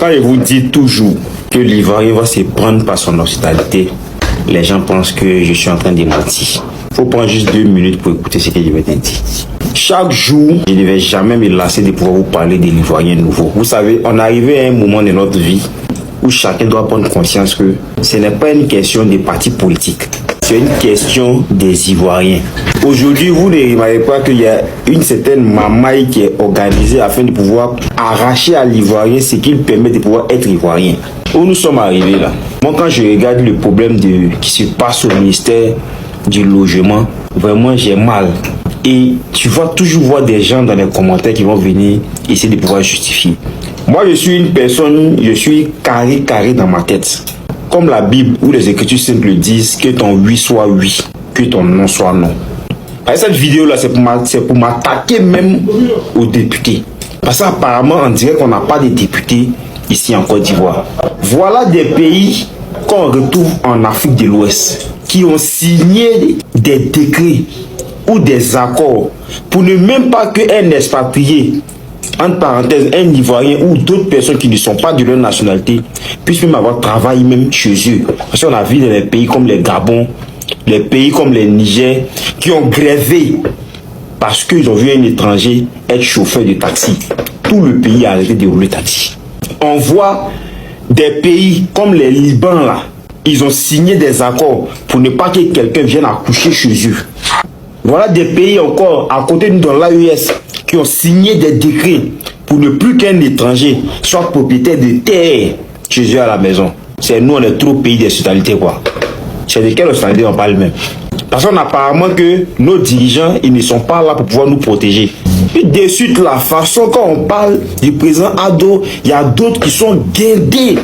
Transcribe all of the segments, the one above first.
quand je vous dis toujours que l'Ivoirien va se prendre par son occidentalité, les gens pensent que je suis en train de mentir. Faut prendre juste 2 minutes pour écouter ce que je vais te dire. Chaque jour, je ne vais jamais me lasser de pouvoir vous parler de l'Ivoirien nouveau. Vous savez, on est arrivé à un moment de notre vie où chacun doit prendre conscience que ce n'est pas une question des partis politiques. C'est une question des Ivoiriens. Aujourd'hui, vous ne remarquez pas qu'il y a une certaine mamaille qui est organisée afin de pouvoir arracher à l'Ivoirien ce qui lui permet de pouvoir être Ivoirien. Où nous sommes arrivés là. Moi, quand je regarde le problème qui se passe au ministère du logement, vraiment j'ai mal. Et tu vas toujours voir des gens dans les commentaires qui vont venir essayer de pouvoir justifier. Moi, je suis une personne, je suis carré dans ma tête. Comme la Bible où les Écritures simples le disent, que ton oui soit oui, que ton non soit non. Et cette vidéo-là, c'est pour m'attaquer même aux députés. Parce qu'apparemment, on dirait qu'on n'a pas de députés ici en Côte d'Ivoire. Voilà des pays qu'on retrouve en Afrique de l'Ouest qui ont signé des décrets ou des accords pour ne même pas qu'un expatrié, entre parenthèses, un Ivoirien ou d'autres personnes qui ne sont pas de leur nationalité puissent même avoir travail même chez eux. Parce qu'on a vu dans les pays comme les Gabon, les pays comme les Niger, qui ont grévé parce qu'ils ont vu un étranger être chauffeur de taxi. Tout le pays a arrêté de rouler taxi. On voit des pays comme les Liban là, ils ont signé des accords pour ne pas que quelqu'un vienne accoucher chez eux. Voilà des pays encore à côté de nous dans l'AES qui ont signé des décrets pour ne plus qu'un étranger soit propriétaire de terre chez eux à la maison. C'est nous, on est trop pays des hospitalités quoi. C'est de quelle hospitalité on parle même? Parce qu'on apparemment que nos dirigeants, ils ne sont pas là pour pouvoir nous protéger. Et de suite, la façon quand on parle du président Ado, il y a d'autres qui sont guindés.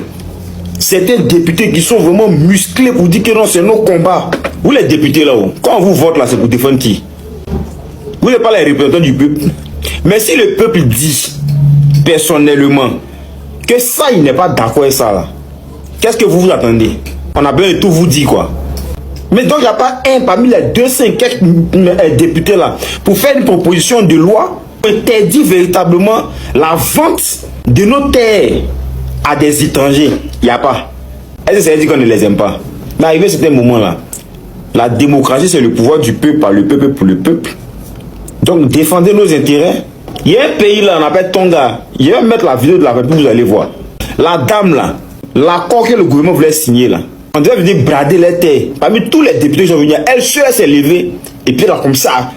Certains députés qui sont vraiment musclés pour dire que non, c'est nos combats. Vous les députés là-haut, quand on vous vote là, c'est pour défendre qui? Vous n'êtes pas les représentants du peuple. Mais si le peuple dit personnellement que ça, il n'est pas d'accord avec ça là, qu'est-ce que vous attendez? On a besoin de tout vous dire quoi. Mais donc il n'y a pas un parmi les 205 députés là pour faire une proposition de loi pour interdire véritablement la vente de nos terres à des étrangers. Il n'y a pas. Est-ce que ça veut dire qu'on ne les aime pas? Mais arrivé à certains moments là, la démocratie c'est le pouvoir du peuple par le peuple pour le peuple. Donc défendez nos intérêts. Il y a un pays là, on appelle Tonga. Je vais mettre la vidéo de la République, vous allez voir. La dame là, l'accord que le gouvernement voulait signer là, on devait venir brader les terres. Parmi tous les députés qui sont venus, elle seule s'est levée. Et puis là, comme ça,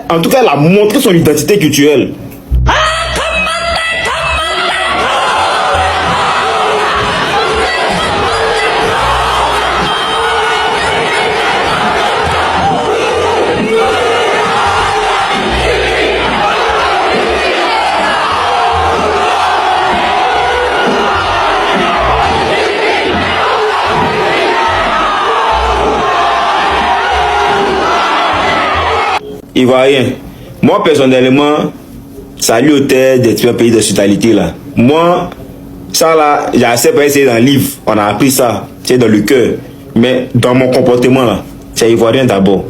en tout cas, elle a montré son identité culturelle. Ivoirien, moi personnellement, salut au terre des pays d'hospitalité là. Moi, ça là, j'ai assez pas essayé dans le livre, on a appris ça, c'est dans le cœur. Mais dans mon comportement là, c'est Ivoirien d'abord.